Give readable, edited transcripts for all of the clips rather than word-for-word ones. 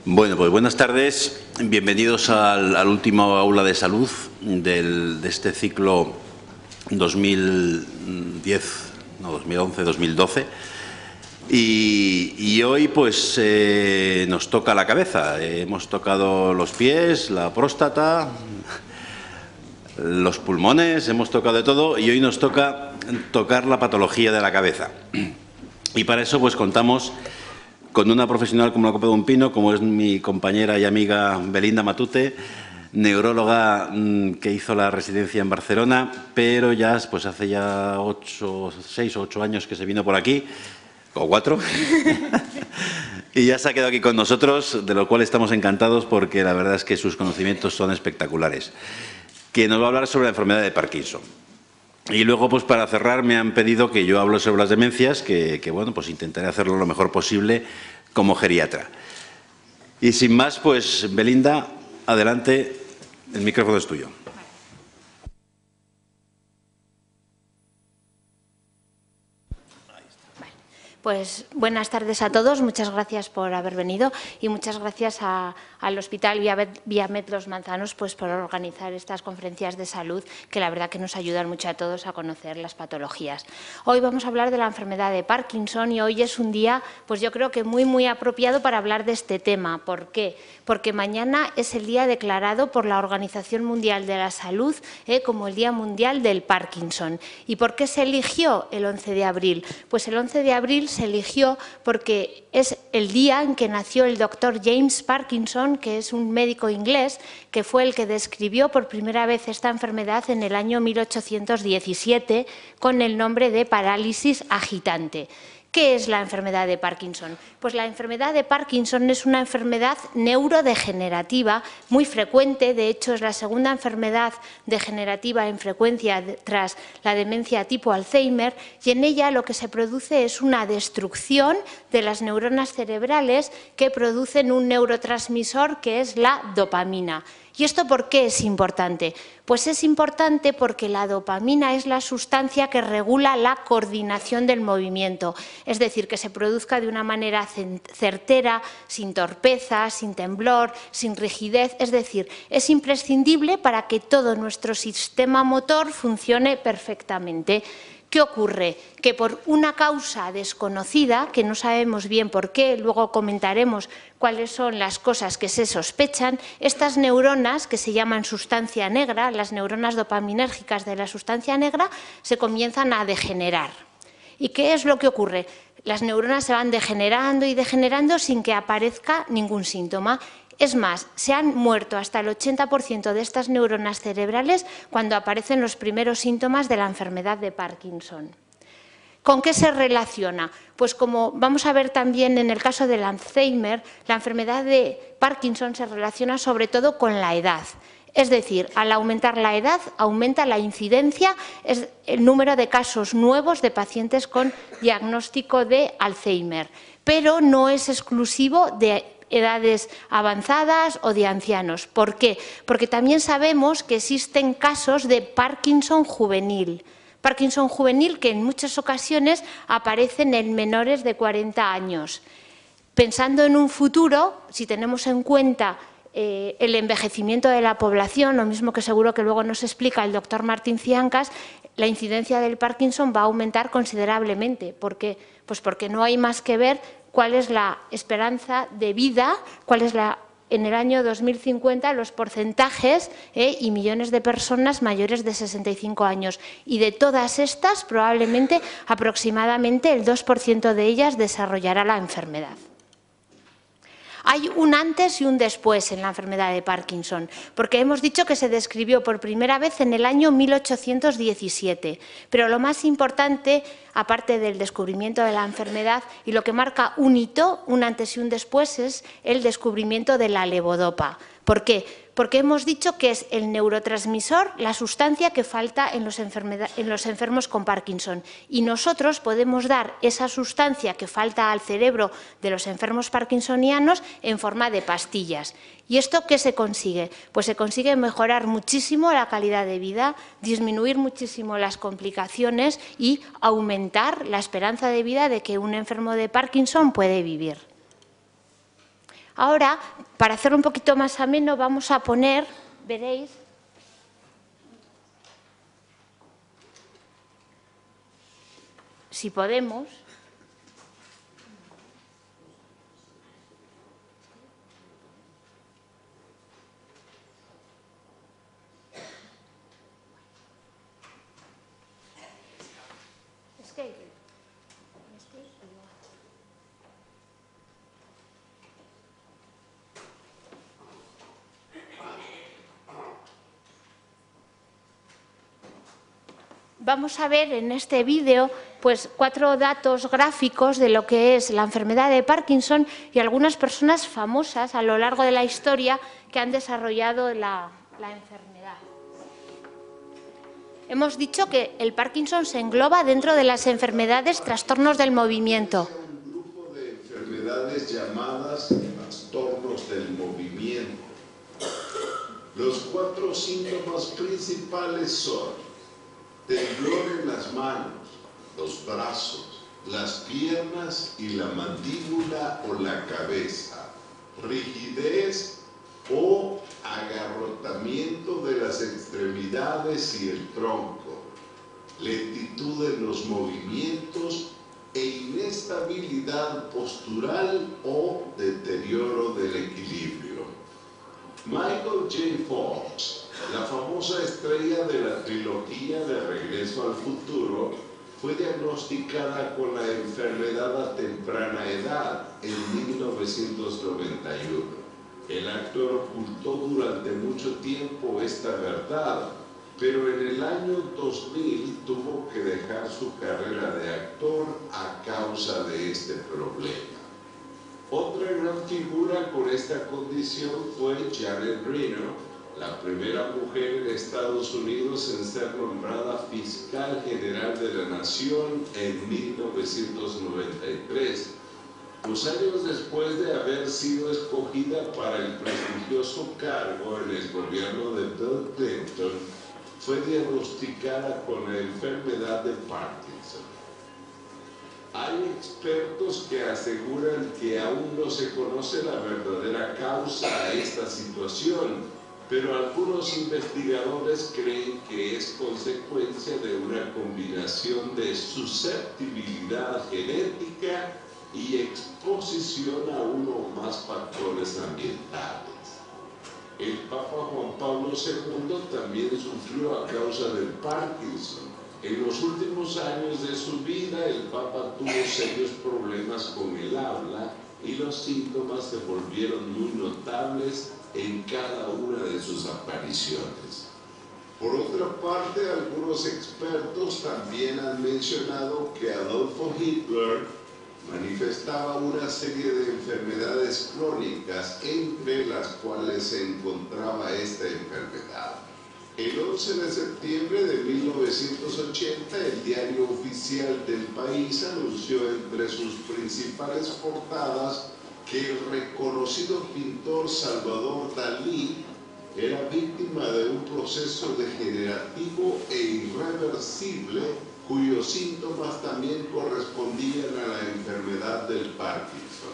Bueno, pues buenas tardes. Bienvenidos al último aula de salud de este ciclo 2011-2012. Y hoy pues nos toca la cabeza. Hemos tocado los pies, la próstata, los pulmones, hemos tocado de todo y hoy nos toca tocar la patología de la cabeza. Y para eso pues contamos con una profesional como la copa de un pino, como es mi compañera y amiga Belinda Matute, neuróloga que hizo la residencia en Barcelona, pero ya pues hace ya 6 o 8 años que se vino por aquí, o 4, y ya se ha quedado aquí con nosotros, de lo cual estamos encantados porque la verdad es que sus conocimientos son espectaculares, que nos va a hablar sobre la enfermedad de Parkinson. Y luego, pues para cerrar, me han pedido que yo hable sobre las demencias, que bueno, pues intentaré hacerlo lo mejor posible como geriatra. Y sin más, pues Belinda, adelante, el micrófono es tuyo. Pues buenas tardes a todos, muchas gracias por haber venido y muchas gracias al Hospital Viamed Los Manzanos pues por organizar estas conferencias de salud que la verdad que nos ayudan mucho a todos a conocer las patologías. Hoy vamos a hablar de la enfermedad de Parkinson y hoy es un día pues yo creo que muy apropiado para hablar de este tema. ¿Por qué? Porque mañana es el día declarado por la Organización Mundial de la Salud como el Día Mundial del Parkinson. ¿Y por qué se eligió el 11 de abril? Pues el 11 de abril se eligió porque es el día en que nació el doctor James Parkinson, que es un médico inglés, que fue el que describió por primera vez esta enfermedad en el año 1817 con el nombre de parálisis agitante. ¿Qué es la enfermedad de Parkinson? Pues la enfermedad de Parkinson es una enfermedad neurodegenerativa muy frecuente, de hecho es la segunda enfermedad degenerativa en frecuencia tras la demencia tipo Alzheimer y en ella lo que se produce es una destrucción de las neuronas cerebrales que producen un neurotransmisor que es la dopamina. ¿Y esto por qué es importante? Pues es importante porque la dopamina es la sustancia que regula la coordinación del movimiento, es decir, que se produzca de una manera certera, sin torpeza, sin temblor, sin rigidez, es decir, es imprescindible para que todo nuestro sistema motor funcione perfectamente. ¿Qué ocurre? Que por una causa desconocida, que no sabemos bien por qué, luego comentaremos cuáles son las cosas que se sospechan, estas neuronas, que se llaman sustancia negra, las neuronas dopaminérgicas de la sustancia negra, se comienzan a degenerar. ¿Y qué es lo que ocurre? Las neuronas se van degenerando y degenerando sin que aparezca ningún síntoma. Es más, se han muerto hasta el 80% de estas neuronas cerebrales cuando aparecen los primeros síntomas de la enfermedad de Parkinson. ¿Con qué se relaciona? Pues como vamos a ver también en el caso del Alzheimer, la enfermedad de Parkinson se relaciona sobre todo con la edad. Es decir, al aumentar la edad, aumenta la incidencia, es el número de casos nuevos de pacientes con diagnóstico de Alzheimer, pero no es exclusivo de edades avanzadas o de ancianos. ¿Por qué? Porque también sabemos que existen casos de Parkinson juvenil. Parkinson juvenil que en muchas ocasiones aparecen en menores de 40 años. Pensando en un futuro, si tenemos en cuenta el envejecimiento de la población, lo mismo que seguro que luego nos explica el doctor Martín Ciancas, la incidencia del Parkinson va a aumentar considerablemente. ¿Por qué? Pues porque no hay más que ver cuál es la esperanza de vida, cuál es en el año 2050 los porcentajes y millones de personas mayores de 65 años. Y de todas estas, probablemente aproximadamente el 2% de ellas desarrollará la enfermedad. Hay un antes y un después en la enfermedad de Parkinson, porque hemos dicho que se describió por primera vez en el año 1817, pero lo más importante, aparte del descubrimiento de la enfermedad y lo que marca un hito, un antes y un después, es el descubrimiento de la levodopa. ¿Por qué? Porque hemos dicho que es el neurotransmisor, la sustancia que falta en los enfermos con Parkinson. Y nosotros podemos dar esa sustancia que falta al cerebro de los enfermos parkinsonianos en forma de pastillas. ¿Y esto qué se consigue? Pues se consigue mejorar muchísimo la calidad de vida, disminuir muchísimo las complicaciones y aumentar la esperanza de vida de que un enfermo de Parkinson puede vivir. Ahora, para hacerlo un poquito más ameno, vamos a poner, veréis, si podemos, vamos a ver en este vídeo pues 4 datos gráficos de lo que es la enfermedad de Parkinson y algunas personas famosas a lo largo de la historia que han desarrollado la enfermedad. Hemos dicho que el Parkinson se engloba dentro de las enfermedades trastornos del movimiento. Un grupo de enfermedades llamadas trastornos del movimiento. Los 4 síntomas principales son temblor en las manos, los brazos, las piernas y la mandíbula o la cabeza, rigidez o agarrotamiento de las extremidades y el tronco, lentitud en los movimientos e inestabilidad postural o deterioro del equilibrio. Michael J. Fox, la famosa estrella de la trilogía de Regreso al Futuro, fue diagnosticada con la enfermedad a temprana edad en 1991. El actor ocultó durante mucho tiempo esta verdad, pero en el año 2000 tuvo que dejar su carrera de actor a causa de este problema. Otra gran figura con esta condición fue Janet Reno, la primera mujer en Estados Unidos en ser nombrada fiscal general de la nación en 1993. 2 años después de haber sido escogida para el prestigioso cargo en el gobierno de Bill Clinton, fue diagnosticada con la enfermedad de Parkinson. Hay expertos que aseguran que aún no se conoce la verdadera causa a esta situación, pero algunos investigadores creen que es consecuencia de una combinación de susceptibilidad genética y exposición a uno o más factores ambientales. El Papa Juan Pablo II también sufrió a causa del Parkinson. En los últimos años de su vida, el Papa tuvo serios problemas con el habla y los síntomas se volvieron muy notables en cada una de sus apariciones. Por otra parte, algunos expertos también han mencionado que Adolfo Hitler manifestaba una serie de enfermedades crónicas, entre las cuales se encontraba esta enfermedad. El 11 de septiembre de 1980, el diario oficial del país anunció entre sus principales portadas que el reconocido pintor Salvador Dalí era víctima de un proceso degenerativo e irreversible cuyos síntomas también correspondían a la enfermedad del Parkinson.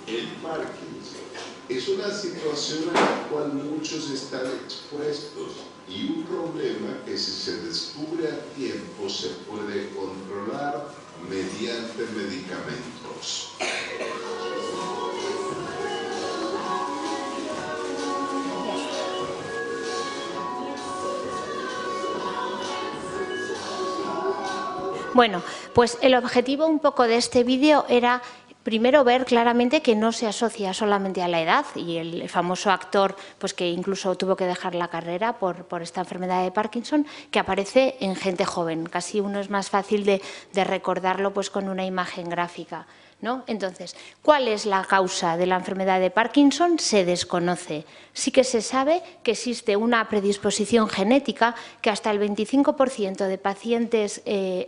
El Parkinson es una situación a la cual muchos están expuestos y un problema que, si se descubre a tiempo, se puede controlar mediante medicamentos. Bueno, pues el objetivo un poco de este vídeo era primero ver claramente que no se asocia solamente a la edad, y el famoso actor pues que incluso tuvo que dejar la carrera por esta enfermedad de Parkinson, que aparece en gente joven. Casi uno es más fácil de recordarlo pues con una imagen gráfica, ¿no? Entonces, ¿cuál es la causa de la enfermedad de Parkinson? Se desconoce. Sí que se sabe que existe una predisposición genética que hasta el 25% de pacientes,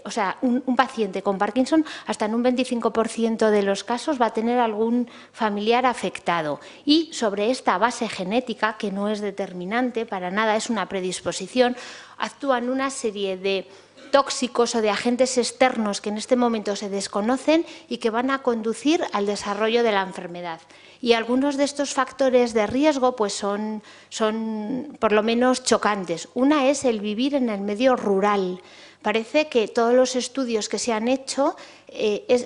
o sea, un paciente con Parkinson, hasta en un 25% de los casos va a tener algún familiar afectado. Y sobre esta base genética, que no es determinante para nada, es una predisposición, actúan una serie de tóxicos o de agentes externos que en este momento se desconocen y que van a conducir al desarrollo de la enfermedad. Y algunos de estos factores de riesgo pues son por lo menos chocantes. Una es el vivir en el medio rural. Parece que todos los estudios que se han hecho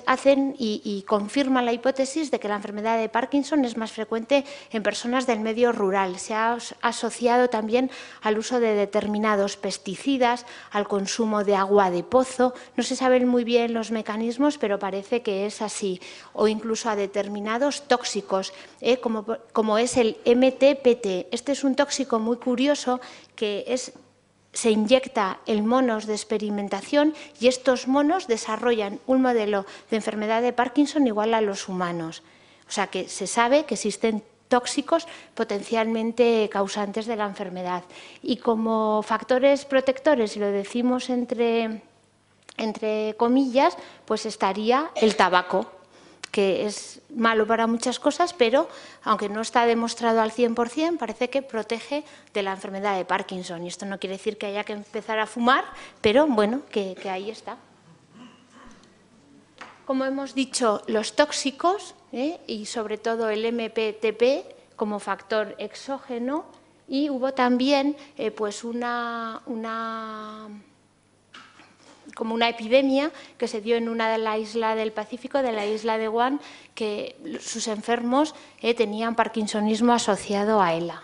hacen y confirman la hipótesis de que la enfermedad de Parkinson es más frecuente en personas del medio rural. Se ha asociado también al uso de determinados pesticidas, al consumo de agua de pozo. No se saben muy bien los mecanismos, pero parece que es así. O incluso a determinados tóxicos, como es el MTPT. Este es un tóxico muy curioso que se inyecta en monos de experimentación y estos monos desarrollan un modelo de enfermedad de Parkinson igual a los humanos. O sea que se sabe que existen tóxicos potencialmente causantes de la enfermedad. Y como factores protectores, y lo decimos entre comillas, pues estaría el tabaco, que es malo para muchas cosas, pero aunque no está demostrado al 100%, parece que protege de la enfermedad de Parkinson. Y esto no quiere decir que haya que empezar a fumar, pero bueno, que ahí está. Como hemos dicho, los tóxicos y sobre todo el MPTP como factor exógeno, y hubo también pues como una epidemia que se dio en una de la isla del Pacífico, de la isla de Guam, que sus enfermos tenían parkinsonismo asociado a ELA.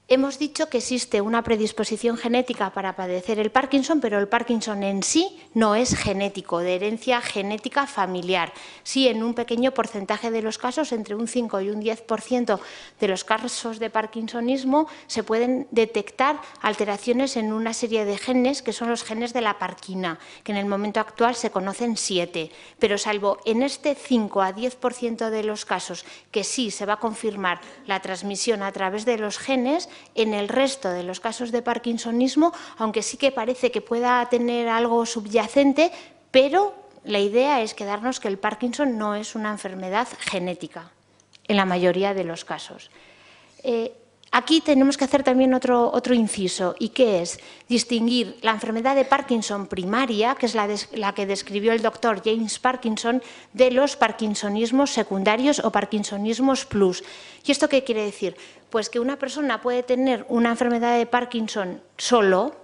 Hemos dicho que existe una predisposición genética para padecer el Parkinson, pero el Parkinson en sí no es genético, de herencia genética familiar. Sí, en un pequeño porcentaje de los casos, entre un 5 y un 10% de los casos de parkinsonismo, se pueden detectar alteraciones en una serie de genes, que son los genes de la parquina, que en el momento actual se conocen 7. Pero salvo en este 5 a 10% de los casos que sí se va a confirmar la transmisión a través de los genes, en el resto de los casos de parkinsonismo, aunque sí que parece que pueda tener algo subyacente, pero la idea es quedarnos que el Parkinson no es una enfermedad genética, en la mayoría de los casos. Aquí tenemos que hacer también otro inciso, y que es distinguir la enfermedad de Parkinson primaria, que es la que describió el doctor James Parkinson, de los parkinsonismos secundarios o parkinsonismos plus. ¿Y esto qué quiere decir? Pues que una persona puede tener una enfermedad de Parkinson solo,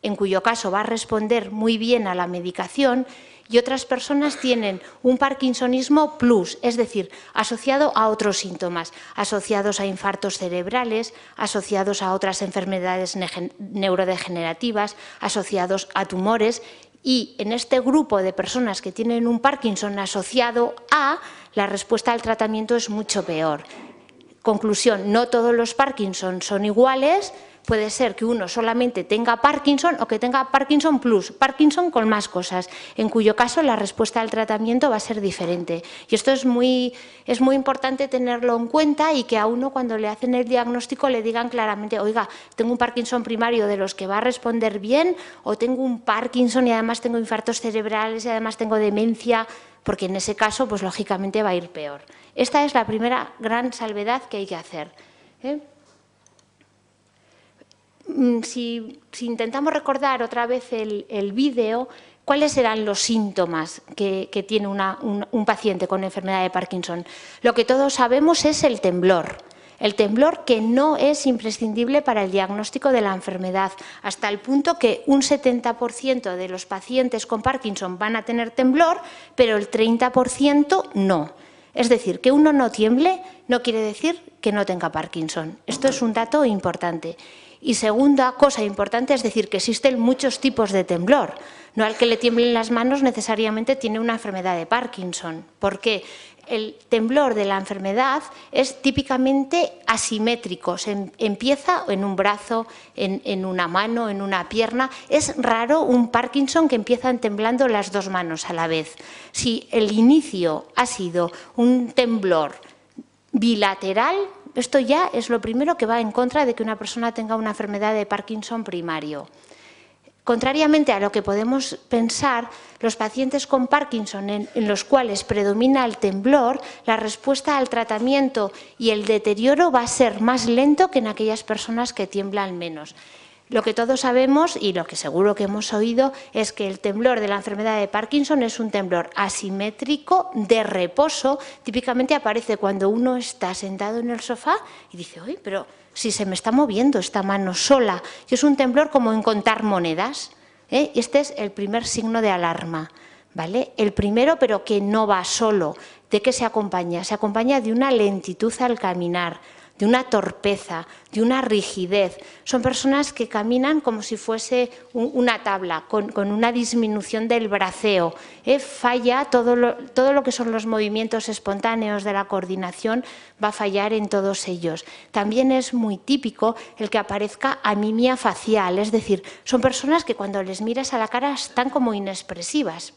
en cuyo caso va a responder muy bien a la medicación, y otras personas tienen un parkinsonismo plus, es decir, asociado a otros síntomas, asociados a infartos cerebrales, asociados a otras enfermedades neurodegenerativas, asociados a tumores. Y en este grupo de personas que tienen un Parkinson asociado a, la respuesta al tratamiento es mucho peor. Conclusión, no todos los Parkinson son iguales. Puede ser que uno solamente tenga Parkinson o que tenga Parkinson plus, Parkinson con más cosas, en cuyo caso la respuesta al tratamiento va a ser diferente. Y esto es muy importante tenerlo en cuenta, y que a uno cuando le hacen el diagnóstico le digan claramente: oiga, tengo un Parkinson primario de los que va a responder bien, o tengo un Parkinson y además tengo infartos cerebrales y además tengo demencia, porque en ese caso, pues lógicamente va a ir peor. Esta es la primera gran salvedad que hay que hacer. Si intentamos recordar otra vez el vídeo, ¿cuáles eran los síntomas que tiene un paciente con enfermedad de Parkinson? Lo que todos sabemos es el temblor que no es imprescindible para el diagnóstico de la enfermedad, hasta el punto que un 70% de los pacientes con Parkinson van a tener temblor, pero el 30% no. Es decir, que uno no tiemble no quiere decir que no tenga Parkinson. Esto es un dato importante. Y segunda cosa importante es decir que existen muchos tipos de temblor. No al que le tiemblen las manos necesariamente tiene una enfermedad de Parkinson. ¿Por qué? El temblor de la enfermedad es típicamente asimétrico. Se empieza en un brazo, en una mano, en una pierna. Es raro un Parkinson que empieza temblando las dos manos a la vez. Si el inicio ha sido un temblor bilateral, esto ya es lo primero que va en contra de que una persona tenga una enfermedad de Parkinson primario. Contrariamente a lo que podemos pensar, los pacientes con Parkinson en los cuales predomina el temblor, la respuesta al tratamiento y el deterioro va a ser más lento que en aquellas personas que tiemblan menos. Lo que todos sabemos y lo que seguro que hemos oído es que el temblor de la enfermedad de Parkinson es un temblor asimétrico de reposo. Típicamente aparece cuando uno está sentado en el sofá y dice, uy, pero si se me está moviendo esta mano sola. Y es un temblor como en contar monedas. Este es el primer signo de alarma, ¿vale? El primero, pero que no va solo. ¿De qué se acompaña? Se acompaña de una lentitud al caminar, de una torpeza, de una rigidez. Son personas que caminan como si fuese una tabla, con una disminución del braceo. Falla todo lo que son los movimientos espontáneos de la coordinación, va a fallar en todos ellos. También es muy típico el que aparezca amimia facial, es decir, son personas que cuando les miras a la cara están como inexpresivas.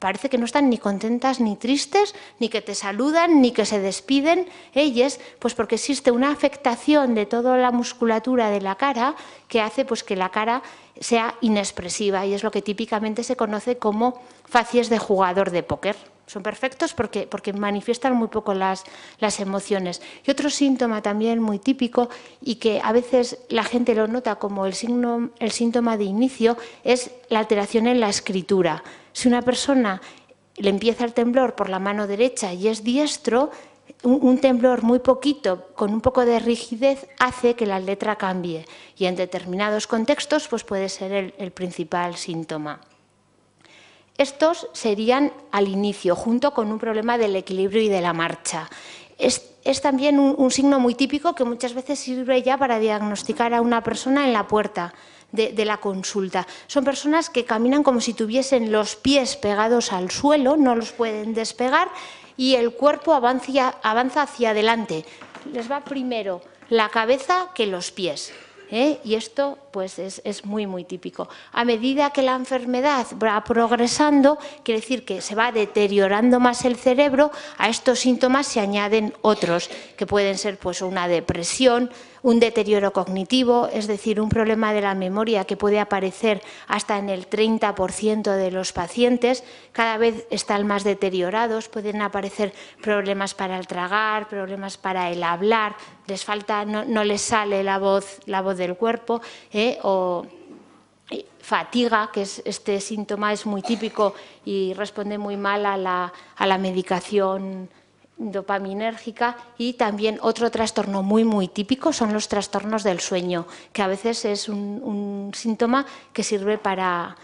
Parece que no están ni contentas ni tristes, ni que te saludan, ni que se despiden. Ellas, pues porque existe una afectación de toda la musculatura de la cara que hace pues, que la cara sea inexpresiva y es lo que típicamente se conoce como facies de jugador de póker. Son perfectos porque manifiestan muy poco las emociones. Y otro síntoma también muy típico y que a veces la gente lo nota como el síntoma de inicio es la alteración en la escritura. Si una persona le empieza el temblor por la mano derecha y es diestro, un temblor muy poquito, con un poco de rigidez, hace que la letra cambie. Y en determinados contextos pues puede ser el principal síntoma. Estos serían al inicio, junto con un problema del equilibrio y de la marcha. Es también un signo muy típico que muchas veces sirve ya para diagnosticar a una persona en la puerta de la consulta. Son personas que caminan como si tuviesen los pies pegados al suelo, no los pueden despegar y el cuerpo avanza hacia adelante. Les va primero la cabeza que los pies. Y esto pues, es muy, muy típico. A medida que la enfermedad va progresando, quiere decir que se va deteriorando más el cerebro, a estos síntomas se añaden otros, que pueden ser pues, una depresión, un deterioro cognitivo, es decir, un problema de la memoria que puede aparecer hasta en el 30% de los pacientes. Cada vez están más deteriorados, pueden aparecer problemas para el tragar, problemas para el hablar, les falta, no les sale la voz del cuerpo, o fatiga, que este síntoma es muy típico y responde muy mal a la medicación dopaminérgica. Y también otro trastorno muy, muy típico son los trastornos del sueño, que a veces es un síntoma que sirve para